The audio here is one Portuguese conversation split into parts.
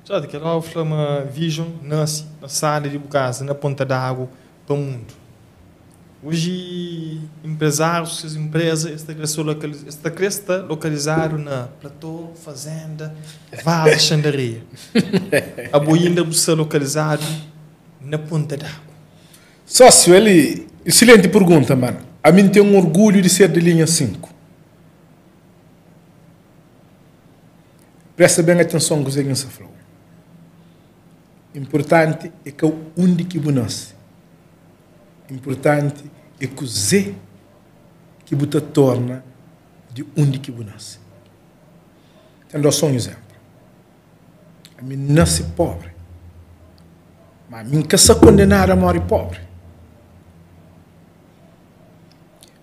Já daquela uma vision na sala de casa, na ponta d'água para o mundo. Hoje, empresários, as empresas, esta cresta localizado na platô, fazenda, vale, xandaria. A boinda está localizado na ponta d'água. Sócio, ele... Excelente pergunta, mano. A mim tem um orgulho de ser de linha 5. Presta bem atenção no que você falou. Importante é que o onde que nasce. Importante é que o Zé que você torna de onde que nasce. Então, só um exemplo. A mim nasce pobre. Mas a mim que se condenar a morrer pobre.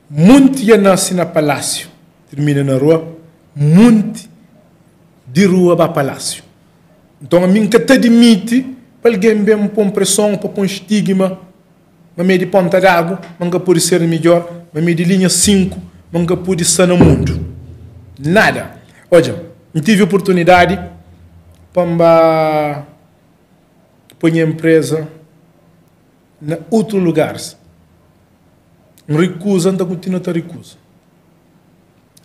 Muito já nasce na palácio. Termina na rua. Muito de rua para palácio. Então, a mim que te admite para alguém bem pôr pressão, para pôr estigma, mas meio de ponta d'água, nunca pode ser melhor, mas meio de linha 5, nunca pode ser no mundo. Nada. Olha, eu tive oportunidade para pôr empresa em outros lugares. Recusa, ainda continua a recusa.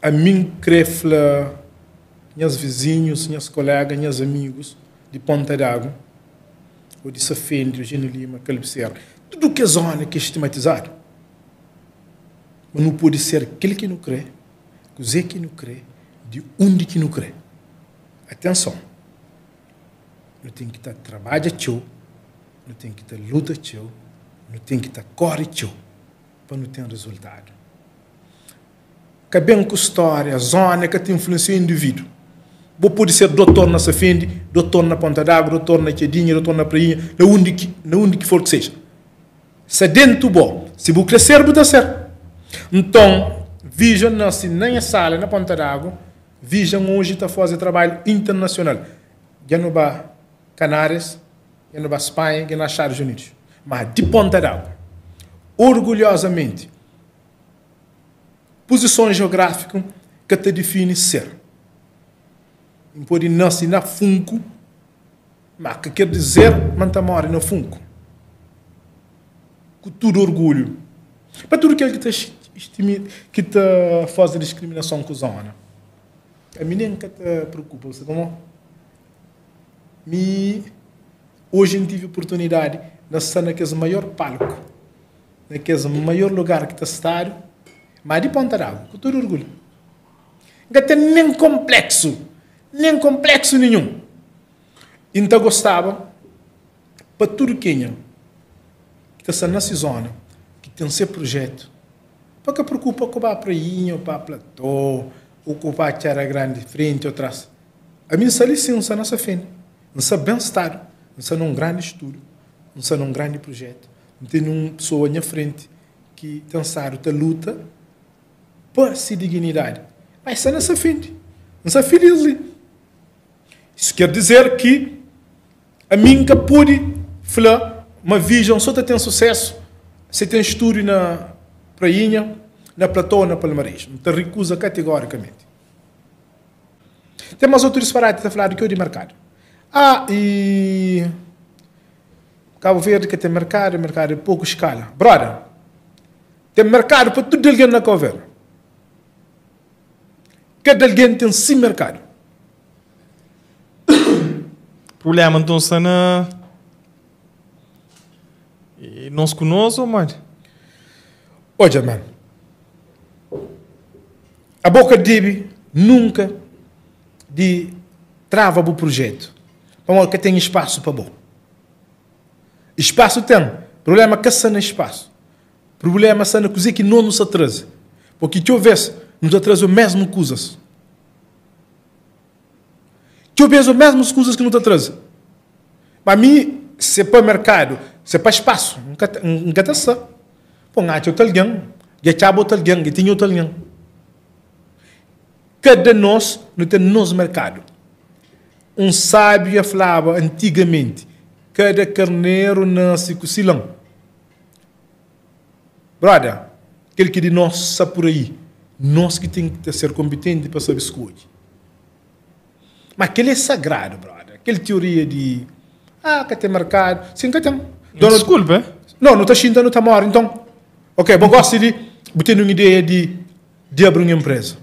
A mim crefla meus vizinhos, meus colegas, meus amigos de Ponta d'Água, ou de Safende, Eugênio Lima, Calipsera, tudo que é zona que é estigmatizado. Mas não pode ser aquele que não crê, o Zé que não crê, de onde que não crê. Atenção, não tem que estar trabalho teu, não tem que estar luta teu, não tem que estar corre teu, para não ter resultado. Que bem com história, a zona que te influencia o indivíduo. Vou poder ser doutor na Safende, doutor na Ponta d'Água, doutor na Chedinha, doutor na Prainha, na onde que for que seja. Se dentro bom, se vou crescer, vou dar certo. Então, Vision nasce na sala, na Ponta d'Água, Vision hoje está fazendo trabalho internacional. Já não vai Canárias, já não vai Espanha, já não vai Estados Unidos. Mas de Ponta d'Água, orgulhosamente, posição geográfica que te define ser. Pode nascer na Funko, mas que quer dizer manta mora no Funko. Com todo orgulho. Para tudo aquele que te faz a discriminação com a zona. A mim nem que te preocupa, você não? Hoje eu tive oportunidade de estar naquele maior palco, naquele maior lugar que está estádio, mas de Ponta d'Água, com todo orgulho. Não tem nem complexo nenhum. Então gostava, para tudo que está nessa zona, que tem seu projeto, para que preocupa com a prainha, ou para a platô, ou com a terra grande, frente ou atrás. A minha licença nessa frente, não sei bem-estar, não sei num grande estudo, não sei num grande projeto, não tem uma pessoa na frente que tem a luta para se dignidade. Mas está nessa frente, não sei feliz ali. Isso quer dizer que a mim que pude falar uma visão só tem sucesso se tem estudo na prainha, na platô, na palmarés. Não te recusa categoricamente. Tem mais outros disparates a falar do que eu de mercado. E Cabo Verde que tem mercado de pouca escala. Brother, tem mercado para tudo alguém na Cabo Verde. Cada alguém tem sim mercado. O problema então está na... E nós conosco, mano? Olha, mano. A boca de nunca de trava o projeto. Para que tem espaço para bom. Espaço tem. Problema que está no espaço. Problema está na coisa que não nos atrasa. Porque se eu vejo, nos atrasa as mesmas coisas. Se eu vejo as mesmas coisas que não te atrasa. Para mim, se é para mercado, se é para espaço, não quer estar. Põe a outro alguém, já chama outro alguém, já tem outro alguém. Cada nós não tem nosso mercado. Um sábio falava antigamente, cada carneiro nasce com silão. Brother, aquele que de nós está por aí, nós que tem que ser competente para saber escolher. Mas aquele é sagrado, brother. aquela teoria de que tem mercado, sim, que tem. Desculpa. Não está xinta, não está maior, então. Ok, eu gosto de ter uma ideia de abrir uma empresa.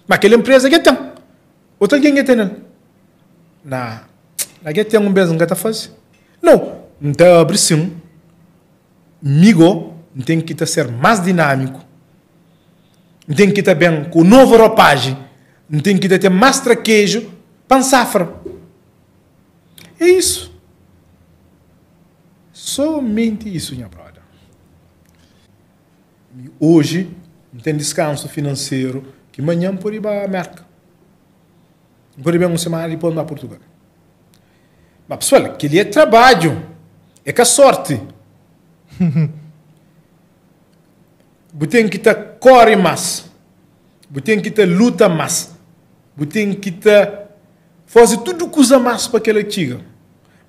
Mas aquela empresa que tem. Outra alguém que tem. Não, que tem uma empresa que está fazendo. Não, então abrir sim. Migo, tem que ser mais dinâmico. Tem que estar bem com nova roupagem. Tem que ter mais traquejo para safra. É isso. Somente isso, minha brother. Hoje, não tem descanso financeiro, que amanhã pode ir para a América. Pode ir uma semana e pode ir para Portugal. Mas, pessoal, aquele é trabalho. É que a sorte. Você tem que correr mais. Você tem que luta mais. Você tem que fazer tudo que usa mais para aquela tiga.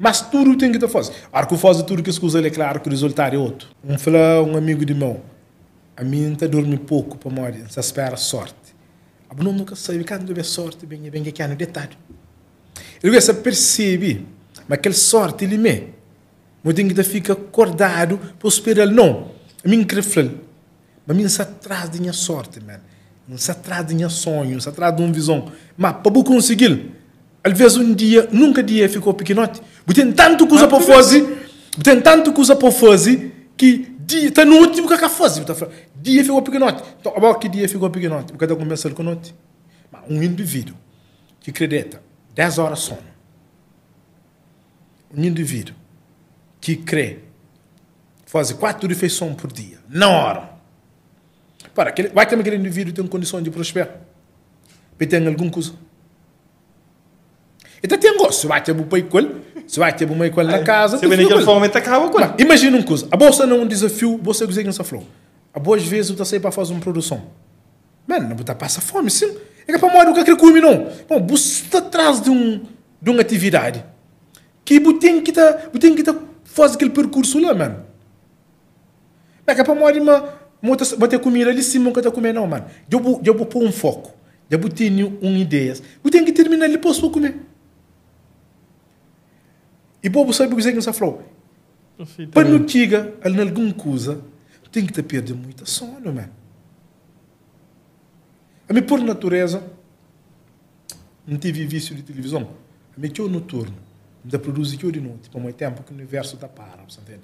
Mas tudo tem que fazer. A hora que faz tudo que se usa, é claro que o resultado é outro. Um amigo de meu, a mim está dormindo pouco para morrer, se espera sorte. A não nunca sabe quando deve sorte, bem que é no detalhe. Ele vai perceber, mas aquela sorte ele me. Mas tem que ficar acordado para esperar. Não, a mim crefel. Mas a mim se atrás da minha sorte, man. Não se atrás da minha sonho, se atrás de uma visão. Mas para eu conseguir, às vezes nunca dia ficou pequenote. Tem tanto coisa para fazer, que dia está no último que a fazer. Dia ficou pequenote. Então, agora que dia ficou pequenote? Porque está começando com noite. Mas um indivíduo que acredita 10 horas sono. Um indivíduo que crê fazer 4 refeições por dia, na hora. Vai ter aquele indivíduo que tem condição de prosperar. Vai ter alguma coisa. Então tem gosto. Se vai ter um pai na casa. Se vem naquela forma, acaba com ele. Imagina uma coisa. A bolsa não é um desafio, você consegue nessa flor. A boas vezes você sai para fazer uma produção. Mano, não está passa fome, sim. É que para morrer o que come, não. Bom, você está atrás de uma atividade que você tem que fazer aquele percurso lá, mano. É que para morrer, mas ter comida ali sim, nunca está comendo, não, mano. Eu vou pôr um foco. Eu vou ter uma ideia. Eu tenho que terminar ali para comer. E povo sabe o que você falou. Para não tiga, em alguma coisa, tem que perder muita sono, mano. A mim, por natureza, não tive vício de televisão. A mim, eu noturno. Ainda produzo eu de noite. Para muito tempo que o universo está para, você entende?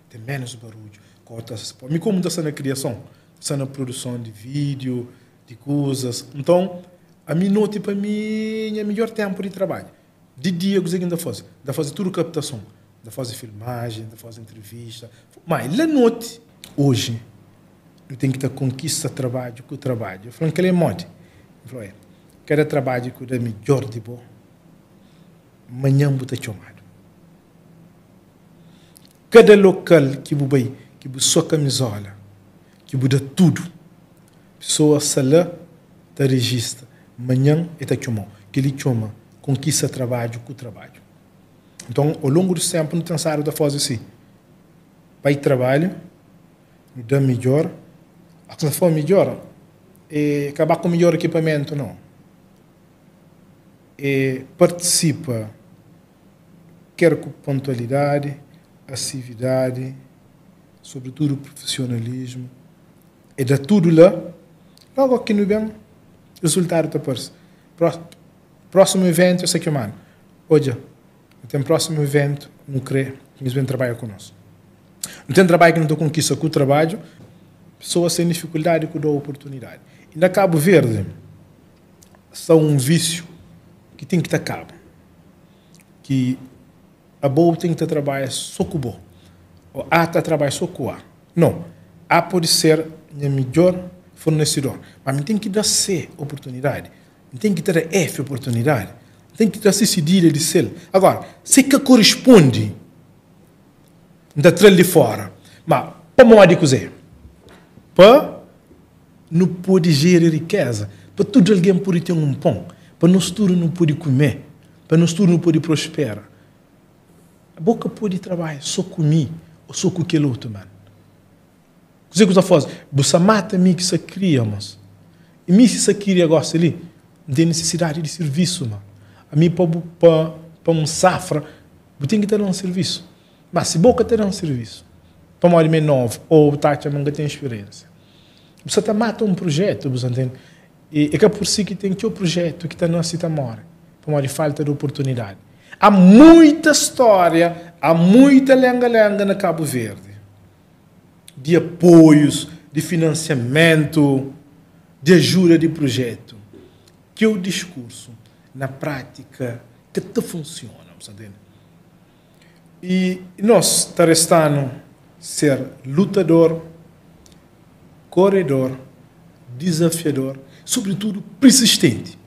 Tem menos barulho. A mim, como está na criação, está na produção de vídeo, de coisas. Então, a mim, noite para mim, é o melhor tempo de trabalho. De dia, eu ainda fazer tudo captação, ainda fazer filmagem, ainda fazer entrevista. Mas, lá noite, hoje, eu tenho que ter conquista trabalho com o trabalho. Eu falo, que ele é modo. Eu falo, cada trabalho que eu dou melhor de bom, amanhã eu vou estar chamado. Cada local que eu vai, que eu sou camisola, que eu dou tudo, pessoa sala, está registra. Amanhã está chamado. Que ele chama. Conquista trabalho com o trabalho. Então, ao longo do tempo, não tem sábado da fazer assim. Vai trabalho, me dá melhor. Se for melhor, acabar com melhor equipamento, não. Participa, quer com pontualidade, assiduidade, sobretudo profissionalismo. E dá tudo lá. Logo aqui no bem, resultado está por próximo evento, eu sei que mano. Hoje, tem próximo evento, não crê, que eles vêm trabalhar conosco. Não tem trabalho que não tem conquista com o trabalho, pessoas sem dificuldade que dão oportunidade. E na Cabo Verde, são um vício que tem que ter cabo. Que a boa tem que ter trabalho só com o bom. Ou a está trabalho só com a. Não. A pode ser o melhor fornecedor. Mas tem que dar C oportunidade. Tem que ter a F oportunidade. Tem que ter a C de ser. Agora, se que corresponde da trelha de fora, mas para modo cozer, para não pode gerar riqueza, para tudo alguém pode ter um pão, para nós tudo não pode comer, para nós tudo não pode prosperar. A boca pode trabalhar só comigo ou só com aquele outro, mano. O que você faz? Você mata mim que você cria, mas e mim se você cria gosta ali, não tem necessidade de serviço, mano. A mim, para para um safra, você tem que ter um serviço. Mas se você ter um serviço, para uma hora novo, ou está chamando que tem experiência, você está matando um projeto, você entende? E é que é por si que tem que ter um projeto que está na cidade mora, para uma falta de oportunidade. Há muita história, há muita lenga-lenga na Cabo Verde, de apoios, de financiamento, de ajuda de projeto, que é o discurso, na prática, que te funciona, você entende? E nós estamos ser lutador, corredor, desafiador, sobretudo persistente.